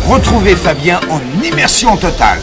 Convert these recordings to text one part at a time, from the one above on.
Retrouvez Fabien en immersion totale.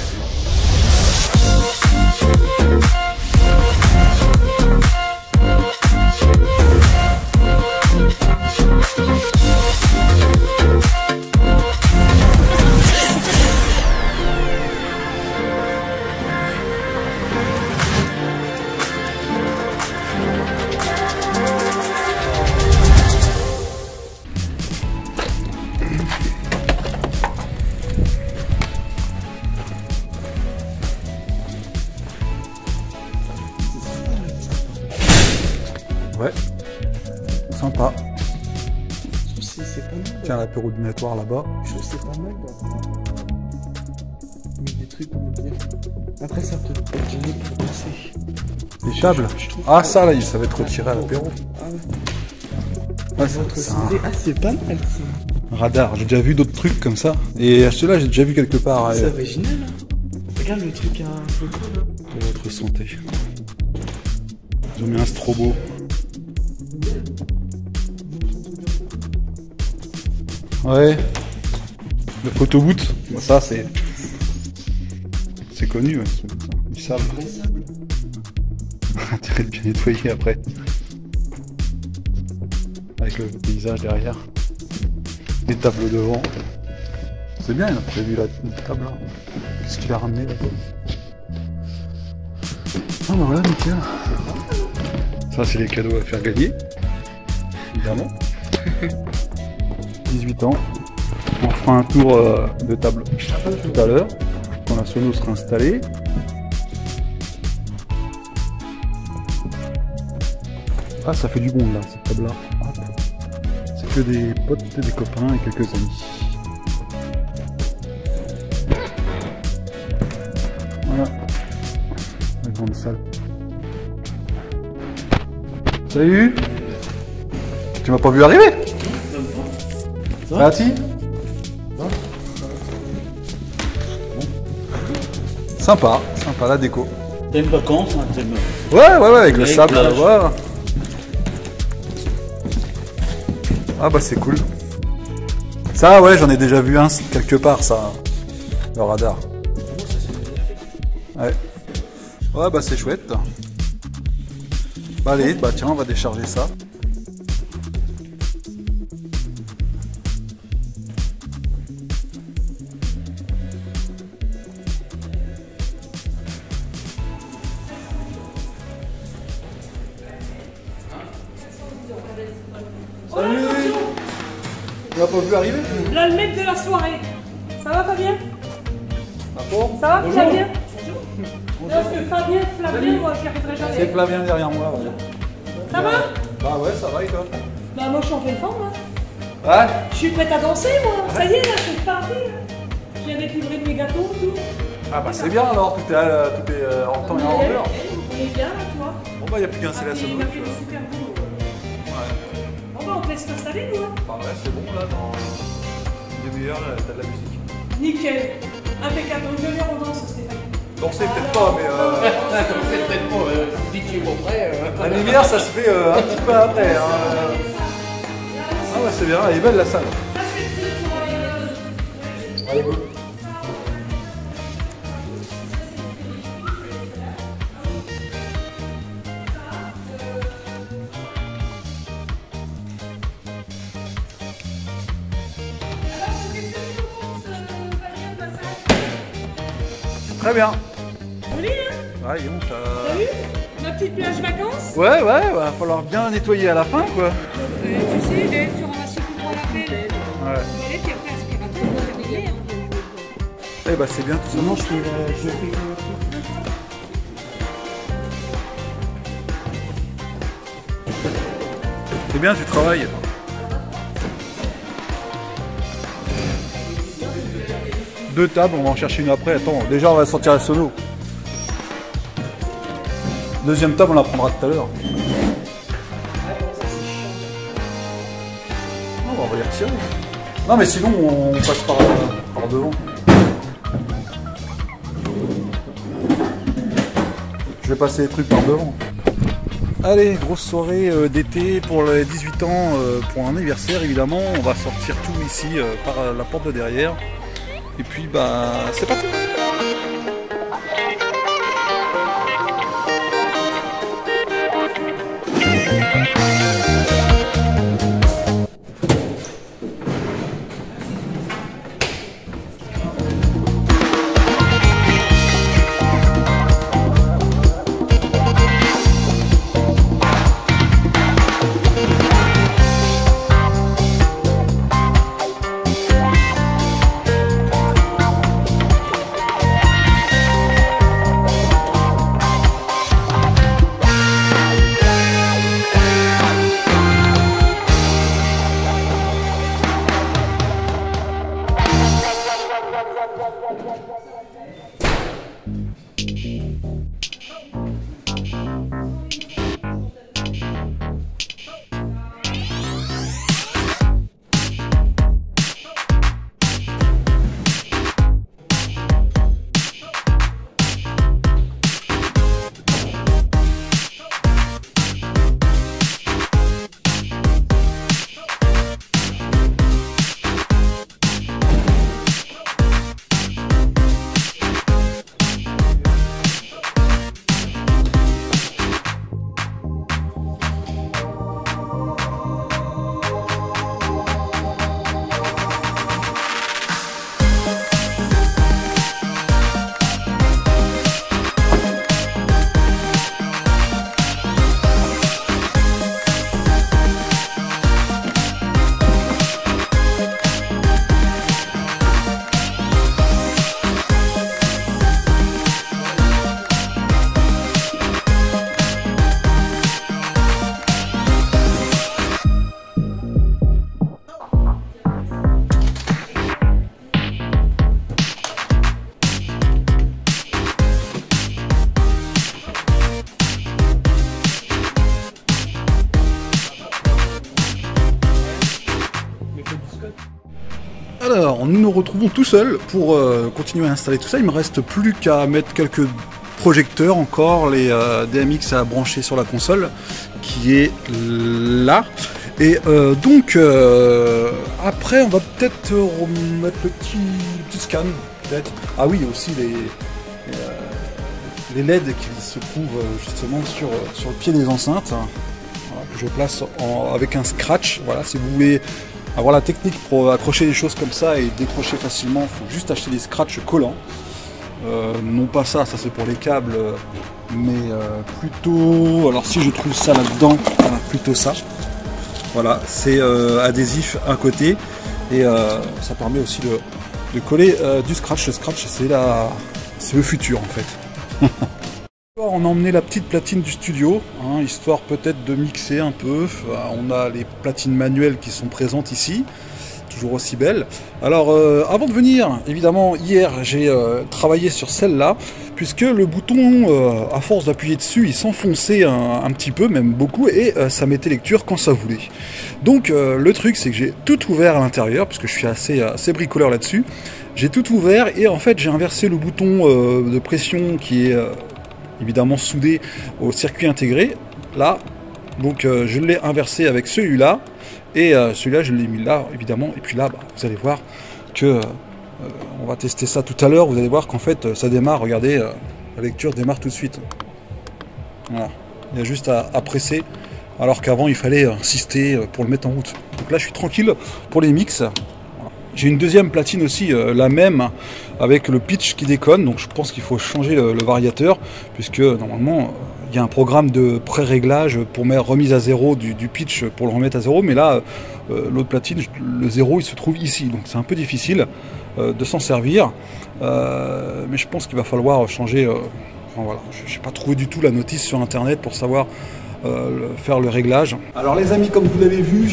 Ouais, sympa. C'est pas mal. Tiens, l'apéro dînatoire là-bas. Je trouve que c'est pas mal. Mais des trucs, comment dire. Après, ça peut être gêné pour passer. Les tables. Ah, ça là, ça va être retiré à l'apéro. Ah ouais. Ouais, c'est pas mal ça. Radar, j'ai déjà vu d'autres trucs comme ça. Et ceux-là, j'ai déjà vu quelque part. C'est original, hein. Regarde le truc à un photo là. Pour votre santé. Ils ont mis un strobo. Ouais. Le photoboot, ça c'est connu, ouais. Du sable. Intérêt de bien nettoyer après. Avec le paysage derrière. Des tables devant. C'est bien, il a prévu la table là. Qu'est-ce qu'il a ramené là? Ah bah voilà, nickel. Ça c'est les cadeaux à faire gagner. Évidemment. 18 ans. On fera un tour de table tout à l'heure, quand la sono sera installée. Ah, ça fait du monde là, cette table là. C'est que des potes, des copains et quelques amis. Voilà. La grande salle. Salut! Tu m'as pas vu arriver? Parti? Sympa, sympa la déco. T'aimes vacances, hein, t'aimes. Ouais, avec le sable, voilà. Ah bah c'est cool. Ça, ouais, j'en ai déjà vu un quelque part, ça. Le radar. Ouais. Ouais, bah c'est chouette. Bah allez, bah tiens, on va décharger ça. Salut! Tu m'as pas vu arriver? Là, le mec de la soirée. Ça va, Fabien? Ça va, Bonjour. Fabien? Parce que Flavien, moi, j'y arriverai jamais. C'est Flavien derrière moi. Ouais. Ça va? Bah ouais, ça va et toi? Bah, moi, je suis en pleine forme, hein. Ouais? Je suis prête à danser, moi. Ça y est, là, c'est parti. Je viens d'être livré de mes gâteaux, tout. Ah bah c'est bien alors, tout est en temps et en heure. On est bien, là, tu vois. Bon bah y a plus qu'à installer la Il sono. m'a fait des super beaux. Bon, bah, on te laisse t'installer, nous, hein. Bah ouais, c'est bon là, dans une demi-heure, là, t'as de la musique. Nickel. Impeccable. Une demi-heure, on danse, Stéphane. Danser peut-être pas, mais C'est peut-être pas, DJ Beaupré. la lumière ça se fait un petit peu après. Hein. Ah ouais, c'est bien, elle est belle la salle. Allez, go. Très bien. Joli, hein? Ouais, dis donc, T'as vu? Ma petite plage vacances? Ouais, va falloir bien nettoyer à la fin, quoi. Tu sais, tu ramasses tout pour la pelle. Ouais. Mais puis après, aspirateur, on va régler, hein. Eh bah c'est bien tout ça. Non, je fais le truc. C'est bien, tu travailles. Deux tables, on va en chercher une après. Attends, déjà on va sortir la sono. Deuxième table, on la prendra tout à l'heure. Non, on va les retirer. Non, mais sinon, on passe par devant. Je vais passer les trucs par devant. Allez, grosse soirée d'été pour les 18 ans, pour un anniversaire évidemment. On va sortir tout ici par la porte de derrière. Et puis, bah, c'est parti. Alors, nous nous retrouvons tout seuls pour continuer à installer tout ça. Il me reste plus qu'à mettre quelques projecteurs encore, les DMX à brancher sur la console, qui est là. Et donc, après, on va peut-être remettre le petit scan, peut-être. Ah oui, aussi les LED qui se trouvent justement sur le pied des enceintes. Voilà, que je place avec un scratch. Voilà, si vous voulez avoir la technique pour accrocher des choses comme ça et décrocher facilement, il faut juste acheter des scratchs collants. Non pas ça c'est pour les câbles, mais plutôt, alors si je trouve ça là-dedans, voilà, plutôt ça. Voilà, c'est adhésif à côté et ça permet aussi de coller du scratch. Le scratch, c'est le futur en fait. On a emmené la petite platine du studio, hein, histoire peut-être de mixer un peu. On a les platines manuelles qui sont présentes ici, toujours aussi belles. Alors avant de venir, évidemment hier j'ai travaillé sur celle-là, puisque le bouton, à force d'appuyer dessus, il s'enfonçait un petit peu, même beaucoup, et ça mettait lecture quand ça voulait. Donc le truc c'est que j'ai tout ouvert à l'intérieur, puisque je suis assez bricoleur là-dessus. J'ai tout ouvert et en fait j'ai inversé le bouton de pression qui est évidemment soudé au circuit intégré, là, donc je l'ai inversé avec celui-là, et celui-là je l'ai mis là, évidemment, et puis là, bah, vous allez voir que, on va tester ça tout à l'heure, vous allez voir qu'en fait ça démarre, regardez, la lecture démarre tout de suite. Voilà, il y a juste à presser, alors qu'avant il fallait insister pour le mettre en route. Donc là je suis tranquille pour les mix. J'ai une deuxième platine aussi, la même, avec le pitch qui déconne, donc je pense qu'il faut changer le variateur, puisque normalement il y a un programme de pré-réglage pour mettre remise à zéro du pitch pour le remettre à zéro, mais là l'autre platine, le zéro il se trouve ici, donc c'est un peu difficile de s'en servir, mais je pense qu'il va falloir changer, enfin, voilà, je n'ai pas trouvé du tout la notice sur internet pour savoir faire le réglage. Alors les amis, comme vous l'avez vu,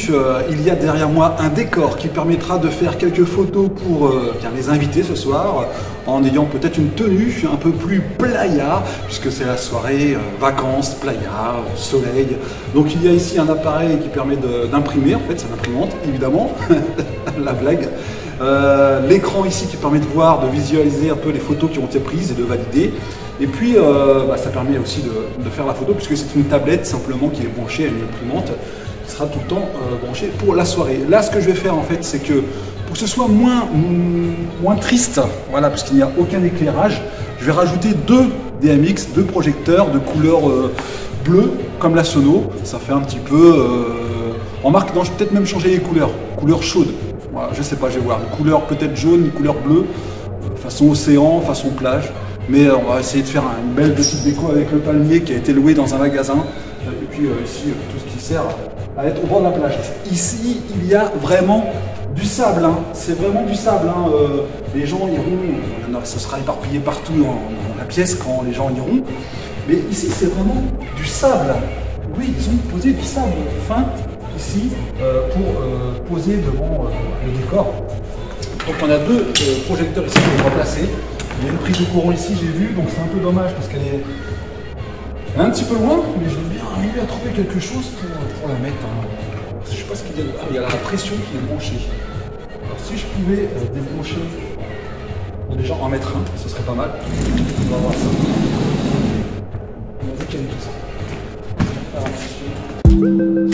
il y a derrière moi un décor qui permettra de faire quelques photos pour bien les invités ce soir, en ayant peut-être une tenue un peu plus playa, puisque c'est la soirée vacances, playa, soleil. Donc il y a ici un appareil qui permet d'imprimer, en fait c'est l'imprimante évidemment, la blague. L'écran ici qui permet de voir, de visualiser un peu les photos qui ont été prises et de valider. Et puis ça permet aussi de faire la photo puisque c'est une tablette simplement qui est branchée à une imprimante qui sera tout le temps branchée pour la soirée. Là ce que je vais faire en fait c'est que pour que ce soit moins triste, voilà, parce qu'il n'y a aucun éclairage, je vais rajouter deux DMX, deux projecteurs de couleur bleue comme la Sono. Ça fait un petit peu... remarque, non, je vais peut-être même changer les couleurs, couleur chaude. Voilà, je sais pas, je vais voir. Une couleur peut-être jaune, une couleur bleue, façon océan, façon plage. Mais on va essayer de faire une belle petite déco avec le palmier qui a été loué dans un magasin. Et puis ici, tout ce qui sert à être au bord de la plage. Ici, il y a vraiment du sable. Hein. C'est vraiment du sable. Hein. Les gens iront, ce sera éparpillé partout dans la pièce quand les gens iront. Mais ici, c'est vraiment du sable. Oui, ils ont posé du sable fin ici pour poser devant le décor. Donc on a deux projecteurs ici qu'on va placer. Il y a une prise de courant ici, j'ai vu, donc c'est un peu dommage parce qu'elle est un petit peu loin, mais je vais bien arriver à trouver quelque chose pour la mettre. Hein. Je ne sais pas ce qu'il y a. Ah, il y a la pression qui est branchée. Alors si je pouvais débrancher, déjà en mettre un, ce serait pas mal. On va voir ça. On va décaler tout ça. On va faire attention.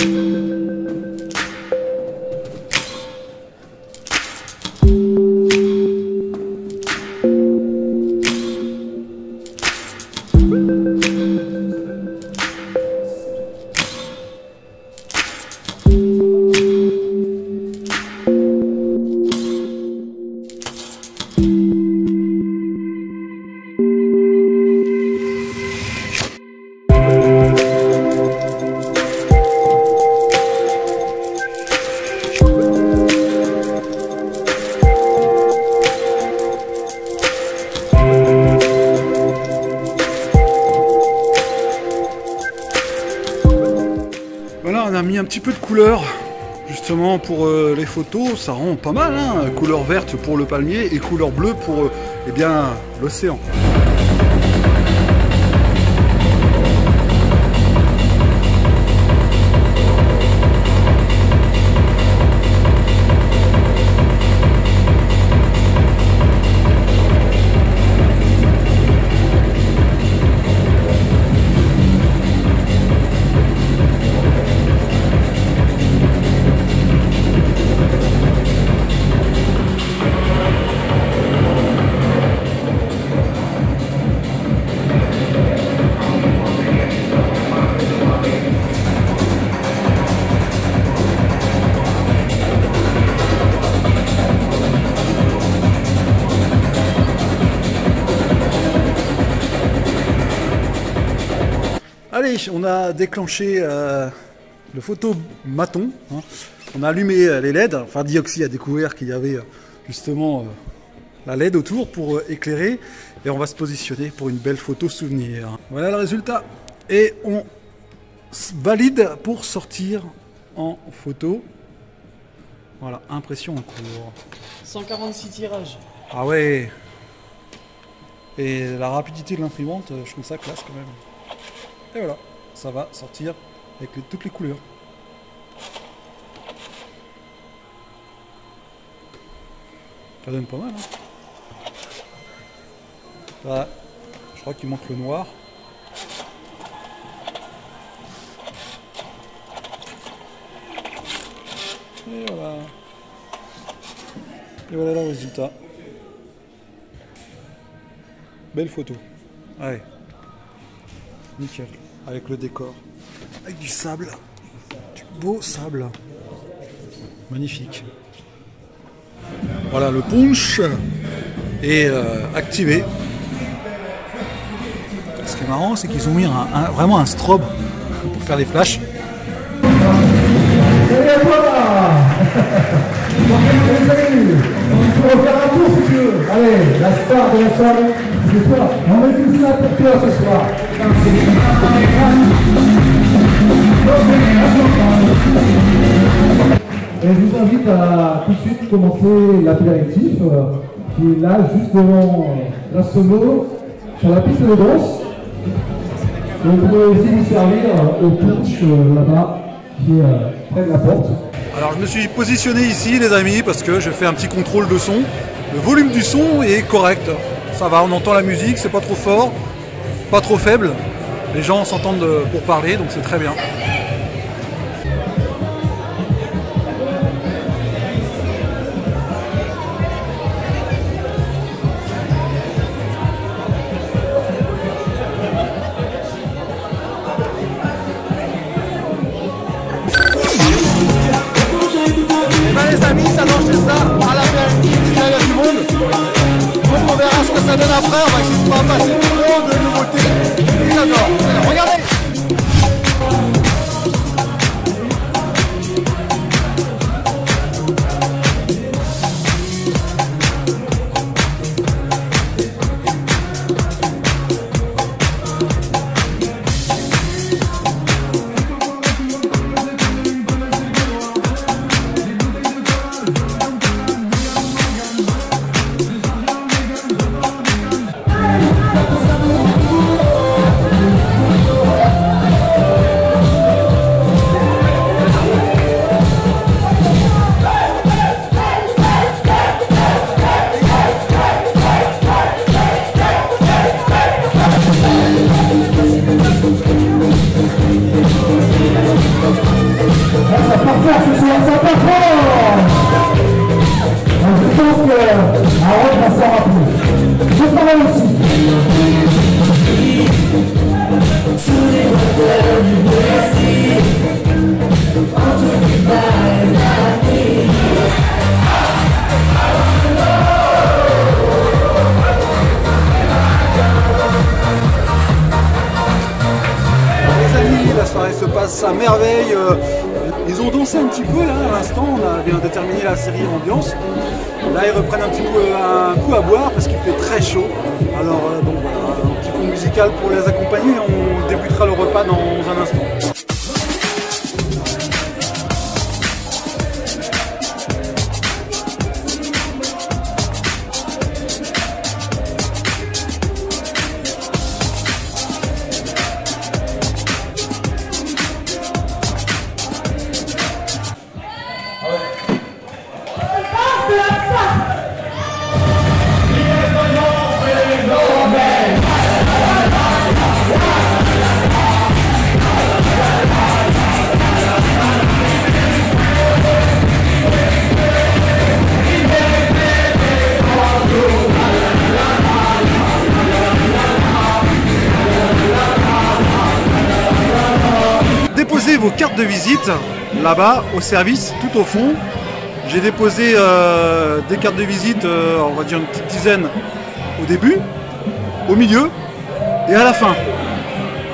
Voilà, on a mis un petit peu de couleur justement pour les photos, ça rend pas mal, hein. Couleur verte pour le palmier et couleur bleue pour eh bien l'océan. Allez, on a déclenché le photomaton, hein. On a allumé les LED, enfin Dioxy a découvert qu'il y avait justement la LED autour pour éclairer et on va se positionner pour une belle photo souvenir. Voilà le résultat et on valide pour sortir en photo. Voilà, impression en cours. 146 tirages. Ah ouais. Et la rapidité de l'imprimante, je trouve ça classe quand même. Et voilà, ça va sortir avec toutes les couleurs. Ça donne pas mal, hein. Voilà, je crois qu'il manque le noir. Et voilà. Et voilà le résultat. Belle photo. Allez. Nickel. Avec le décor. Avec du sable. Du beau sable. Magnifique. Voilà, le punch est activé. Ce qui est marrant, c'est qu'ils ont mis vraiment un strobe pour faire les flashs. Salut à toi. Tu peux refaire un tour si tu veux. Allez, la star de la soirée, c'est toi. On est tous là pour toi ce soir. va tout de suite commencer l'apéritif qui est là juste devant la Sono sur la piste de danse. Donc vous pouvez aussi vous servir au punch là-bas qui est près de la porte. Alors je me suis positionné ici les amis parce que je fais un petit contrôle de son. Le volume du son est correct. Ça va, on entend la musique, c'est pas trop fort, pas trop faible. Les gens s'entendent pour parler, donc c'est très bien. Les amis, ça danse ça à l'apéritif, il y a du monde. Donc on verra ce que ça donne après, on va essayer de pas passer trop de nouveautés. J'adore. Regardez. La soirée se passe à merveille. Ils ont dansé un petit peu là à l'instant, on vient de terminer la série Ambiance. Là ils reprennent un coup à boire parce qu'il fait très chaud. Alors donc voilà, un petit coup musical pour les accompagner. On débutera le repas dans un instant. Déposez vos cartes de visite là-bas au service, tout au fond. J'ai déposé des cartes de visite, on va dire une petite dizaine au début, au milieu et à la fin.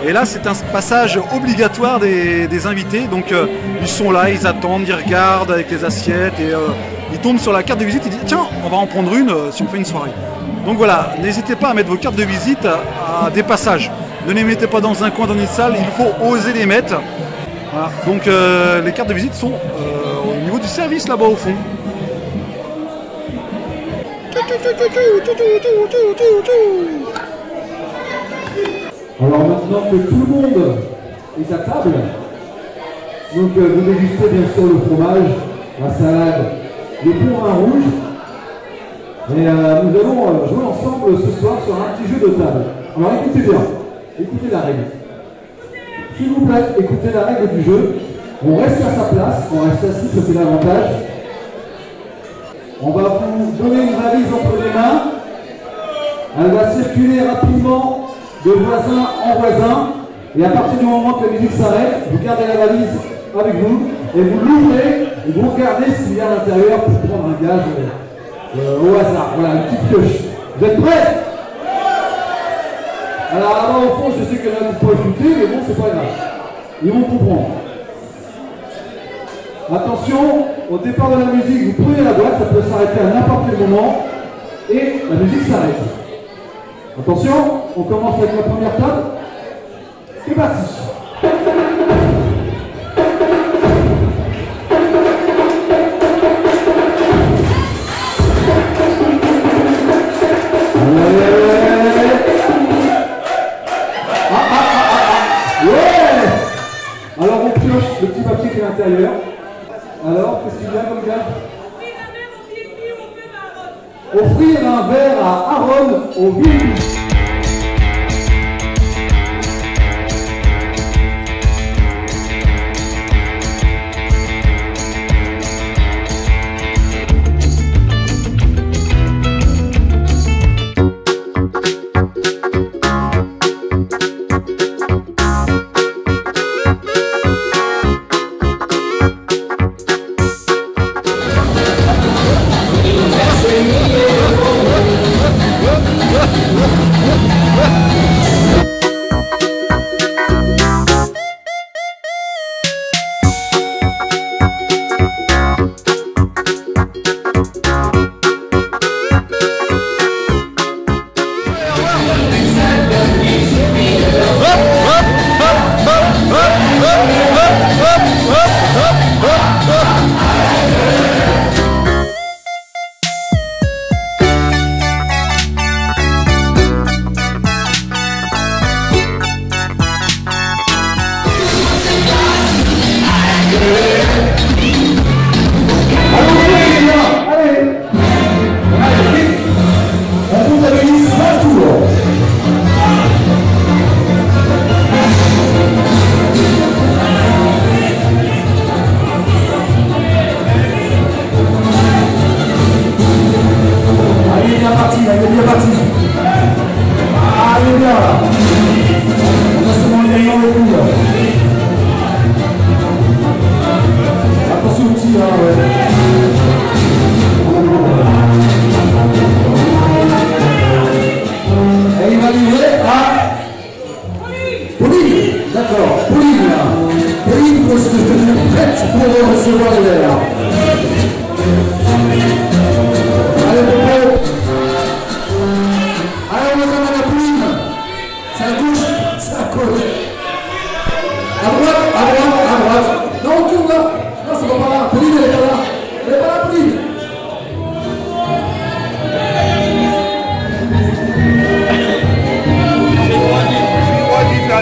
Et là c'est un passage obligatoire des invités, donc ils sont là, ils attendent, ils regardent avec les assiettes et ils tombent sur la carte de visite et disent tiens on va en prendre une si on fait une soirée. Donc voilà, n'hésitez pas à mettre vos cartes de visite à des passages. Ne les mettez pas dans un coin dans une salle, il faut oser les mettre. Voilà. Donc les cartes de visite sont au niveau du service là-bas au fond. Alors maintenant que tout le monde est à table, donc vous dégustez bien sûr le fromage, la salade, les poivrons rouges. Et nous allons jouer ensemble ce soir sur un petit jeu de table. Alors écoutez bien, écoutez la règle. S'il vous plaît, écoutez la règle du jeu. On reste à sa place, on reste assis, ça c'est l'avantage. On va vous donner une valise entre les mains. Elle va circuler rapidement de voisin en voisin. Et à partir du moment que la musique s'arrête, vous gardez la valise avec vous et vous l'ouvrez et vous regardez s'il y a à l'intérieur pour prendre un gage au hasard. Voilà, une petite pioche. Vous êtes prêts? Alors là-bas au fond, je sais qu'il y en a qui peuvent écouter, mais bon, c'est pas grave. Ils vont comprendre. Attention, au départ de la musique, vous prenez la boîte, ça peut s'arrêter à n'importe quel moment, et la musique s'arrête. Attention, on commence avec la première table. C'est parti. le petit papier qui est à l'intérieur. Alors, qu'est-ce qu'il y a comme gars? Offrir un verre à Aaron au Billy.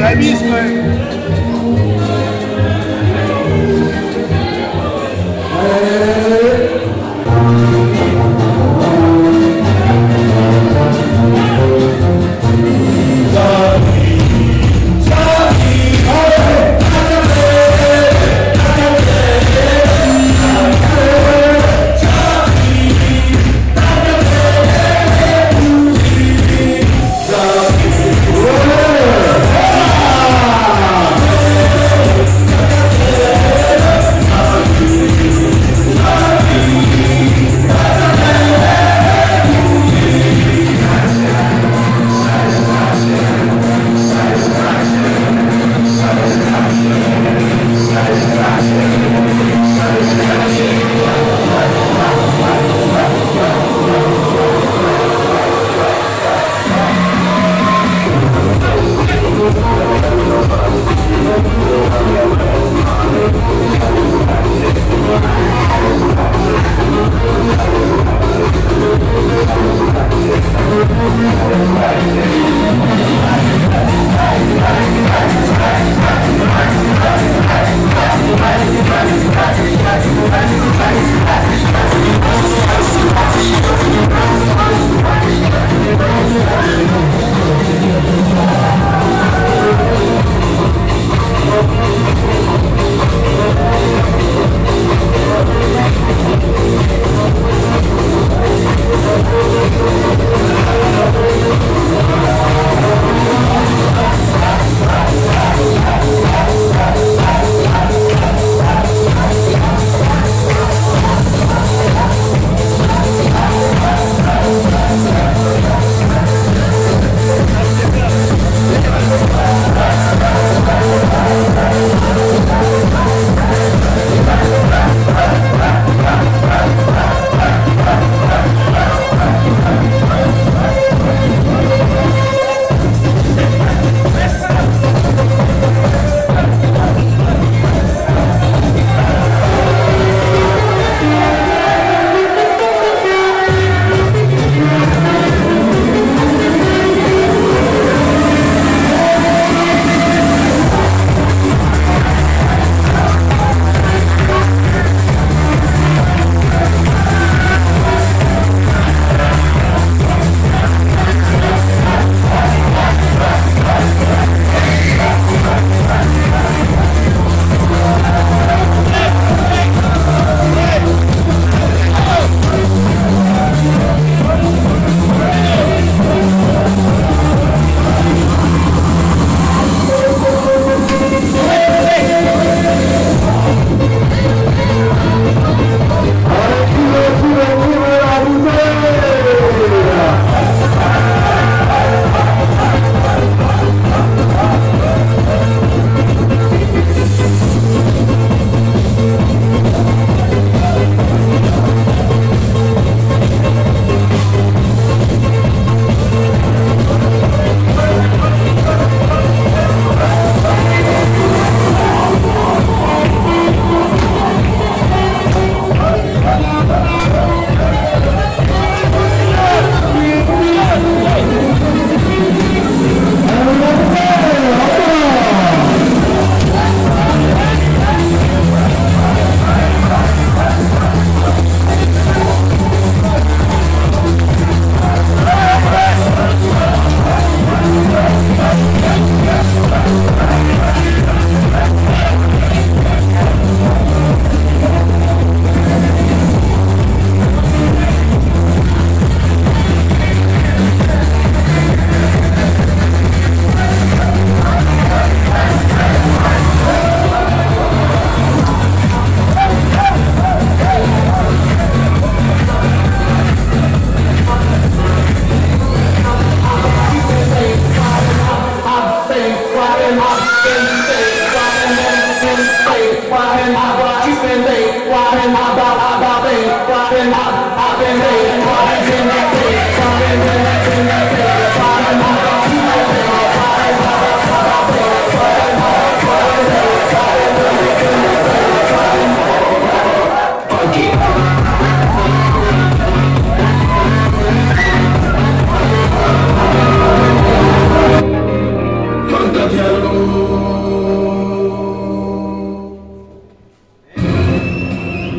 La mise,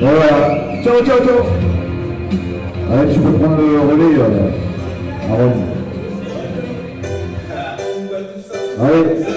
Voilà. Ciao, ciao, ciao. Allez, tu peux prendre le relais, Aaron. Allez.